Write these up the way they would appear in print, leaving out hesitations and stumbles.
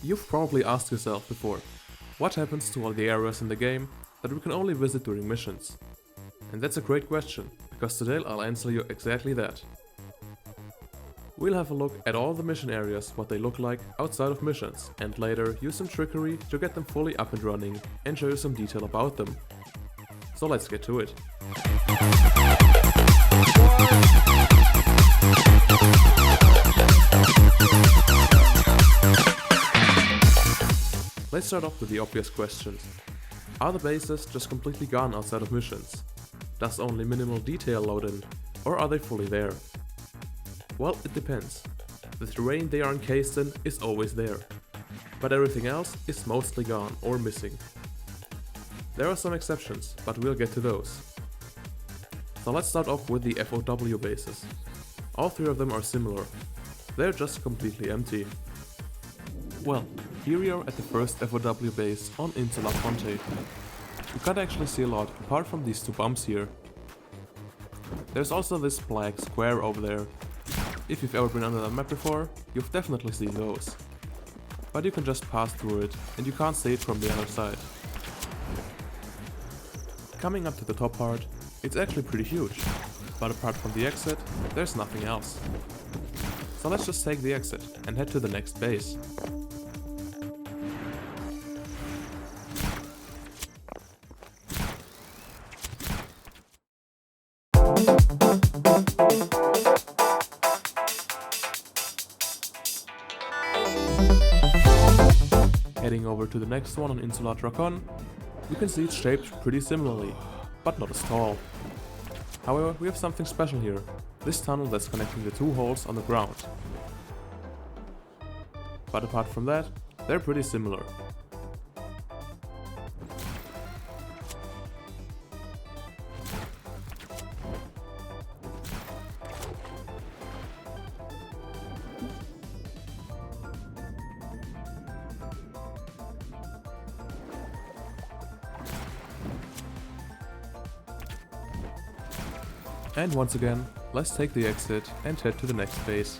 You've probably asked yourself before, what happens to all the areas in the game that we can only visit during missions? And that's a great question, because today I'll answer you exactly that. We'll have a look at all the mission areas, what they look like outside of missions, and later use some trickery to get them fully up and running and show you some detail about them. So let's get to it. Let's start off with the obvious questions. Are the bases just completely gone outside of missions? Does only minimal detail load in, or are they fully there? Well, it depends. The terrain they are encased in is always there, but everything else is mostly gone or missing. There are some exceptions, but we'll get to those. So let's start off with the FOW bases. All three of them are similar. They're just completely empty. Well, here we are at the first FOW base on Insula Ponte. You can't actually see a lot apart from these two bumps here. There's also this black square over there. If you've ever been under that map before, you've definitely seen those. But you can just pass through it and you can't see it from the other side. Coming up to the top part, it's actually pretty huge, but apart from the exit, there's nothing else. So let's just take the exit and head to the next base. Heading over to the next one on Insidious Dracon, you can see it's shaped pretty similarly, but not as tall. However, we have something special here, this tunnel that's connecting the two holes on the ground. But apart from that, they're pretty similar. And once again, let's take the exit and head to the next base.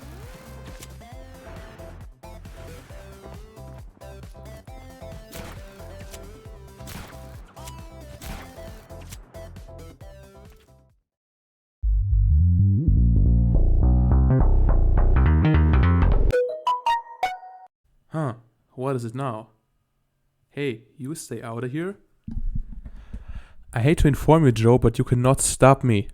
Huh, what is it now? Hey, you stay out of here? I hate to inform you, Joe, but you cannot stop me.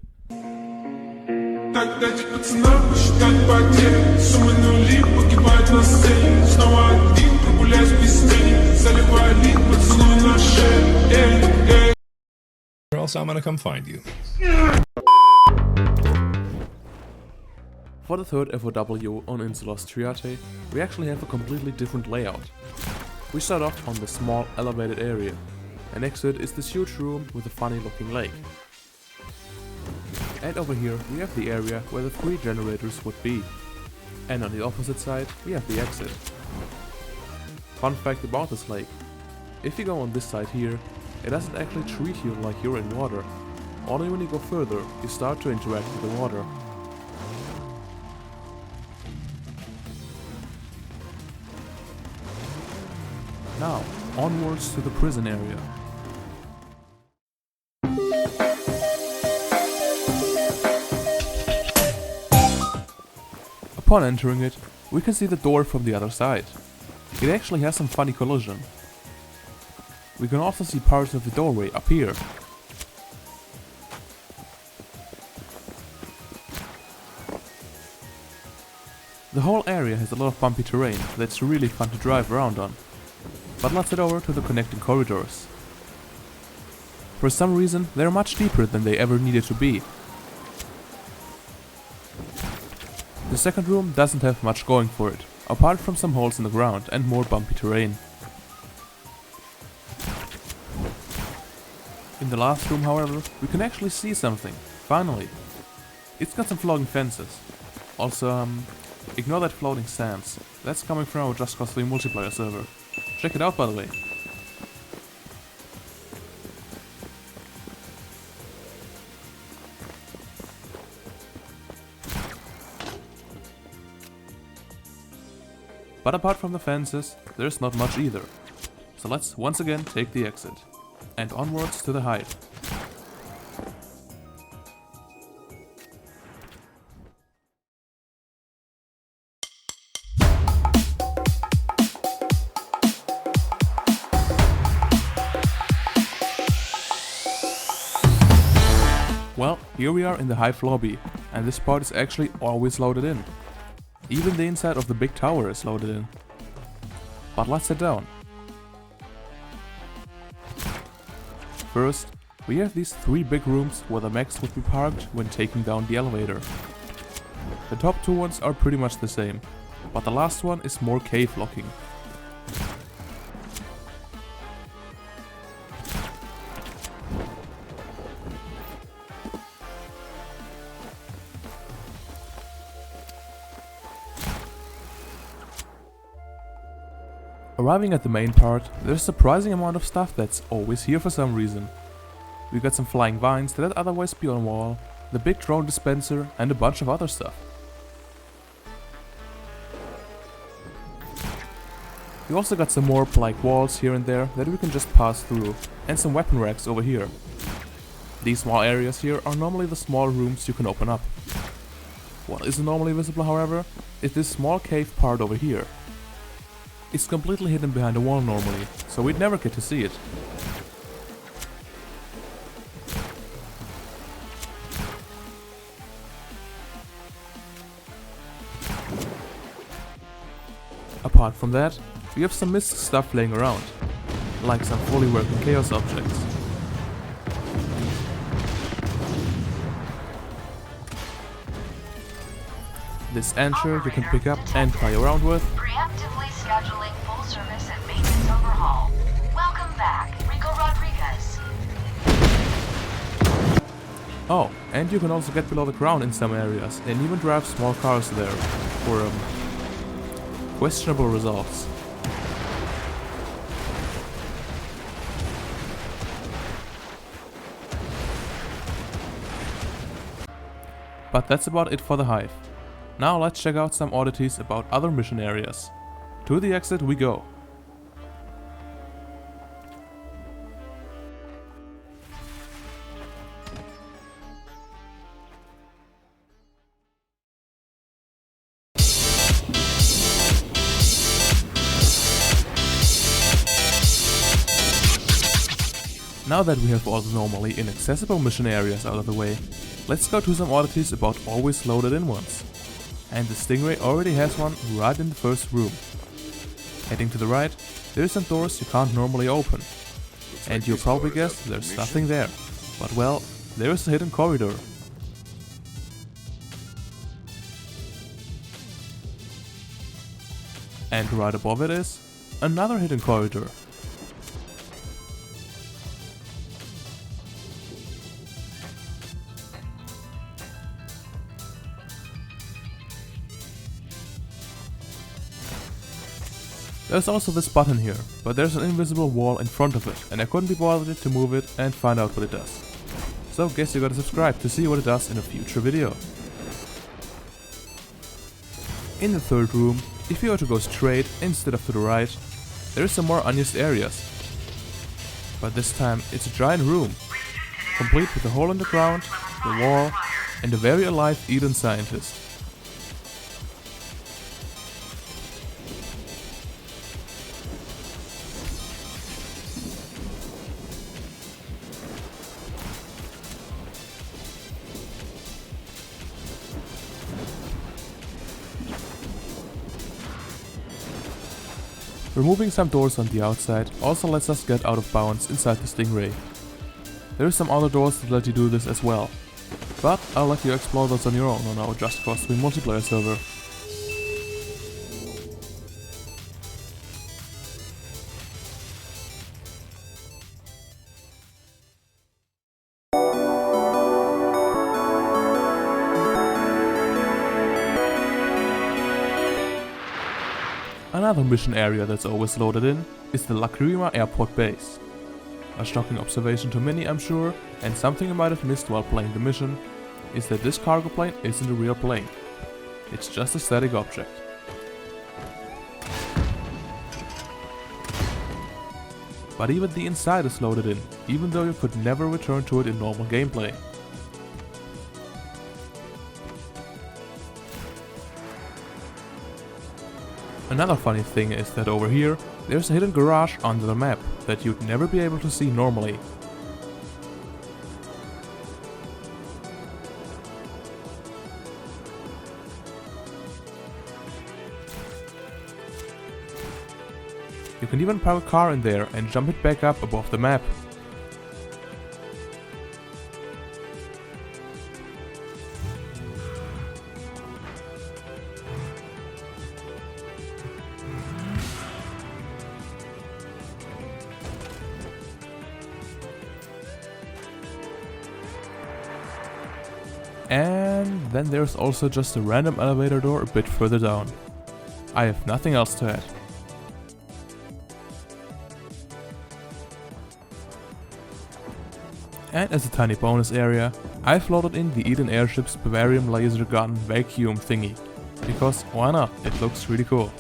Так дайте пацанам посчитать потери. Суммы нули погибают на сцене. Снова один, прогуляюсь без тени. Заливаю лик, поцелуй на шее. Or else I'm gonna come find you. For the third FOW on Insidious Triate, we actually have a completely different layout. We start off on the small elevated area, and next to it is this huge room with a funny looking lake. And over here we have the area where the 3 generators would be. And on the opposite side we have the exit. Fun fact about this lake: if you go on this side here, it doesn't actually treat you like you're in water. Only when you go further you start to interact with the water. Now, onwards to the prison area. Upon entering it, we can see the door from the other side. It actually has some funny collision. We can also see parts of the doorway up here. The whole area has a lot of bumpy terrain that's really fun to drive around on. But let's head over to the connecting corridors. For some reason, they're much deeper than they ever needed to be. The second room doesn't have much going for it, apart from some holes in the ground and more bumpy terrain. In the last room, however, we can actually see something, finally. It's got some floating fences. Also, ignore that floating sands. That's coming from our Just Cause 3 multiplayer server. Check it out, by the way. But apart from the fences, there's not much either. So let's once again take the exit. And onwards to the Hive. Well, here we are in the Hive lobby, and this part is actually always loaded in. Even the inside of the big tower is loaded in. But let's sit down. First, we have these 3 big rooms where the mechs would be parked when taking down the elevator. The top 2 ones are pretty much the same, but the last one is more cave looking. Arriving at the main part, there's a surprising amount of stuff that's always here for some reason. We got some flying vines that'd otherwise be on wall, the big drone dispenser and a bunch of other stuff. We also got some more like walls here and there that we can just pass through, and some weapon racks over here. These small areas here are normally the small rooms you can open up. What isn't normally visible, however, is this small cave part over here. It's completely hidden behind a wall normally, so we'd never get to see it. Apart from that, we have some missed stuff laying around, like some fully working chaos objects. This anchor you can pick up and play around with. Preemptively scheduling full service and maintenance overhaul. Welcome back, Rico Rodriguez. Oh, and you can also get below the ground in some areas and even drive small cars there for questionable results. But that's about it for the Hive. Now let's check out some oddities about other mission areas. To the exit we go. Now that we have all the normally inaccessible mission areas out of the way, let's go to some oddities about always loaded in ones. And the Stingray already has one right in the first room. Heading to the right, there are some doors you can't normally open. And you'll probably guess there's nothing there. But well, there is a hidden corridor. And right above it is another hidden corridor. There's also this button here, but there's an invisible wall in front of it, and I couldn't be bothered to move it and find out what it does. So guess you gotta subscribe to see what it does in a future video. In the third room, if you were to go straight instead of to the right, there is some more unused areas. But this time it's a giant room, complete with a hole in the ground, the wall, and a very alive Eden scientist. Removing some doors on the outside also lets us get out of bounds inside the Stingray. There are some other doors that let you do this as well, but I'll let you explore those on your own on our Just Cause 3 multiplayer server. Another mission area that's always loaded in is the Crima airport base. A shocking observation to many, I'm sure, and something you might have missed while playing the mission, is that this cargo plane isn't a real plane. It's just a static object. but even the inside is loaded in, even though you could never return to it in normal gameplay. Another funny thing is that over here, there's a hidden garage under the map that you'd never be able to see normally. You can even park a car in there and jump it back up above the map. And then there's also just a random elevator door a bit further down. I have nothing else to add. And as a tiny bonus area, I've loaded in the Eden Airship's Bavarium laser gun vacuum thingy, because why not, it looks really cool.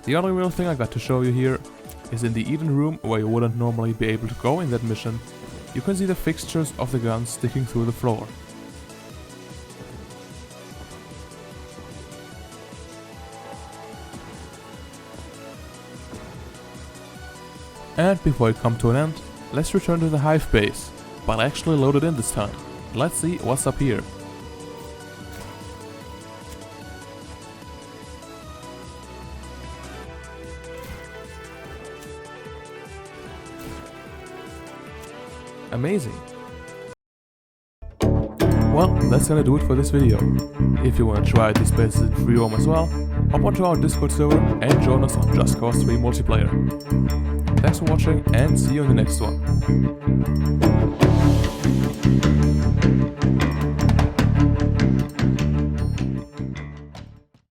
The only real thing I got to show you here is in the Eden room, where you wouldn't normally be able to go in that mission. You can see the fixtures of the gun sticking through the floor. And before we come to an end, let's return to the Hive base, but actually loaded in this time. Let's see what's up here. Amazing. Well, that's gonna do it for this video. If you wanna try these bases in freeroam as well, hop onto our Discord server and join us on Just Cause 3 multiplayer. Thanks for watching and see you in the next one.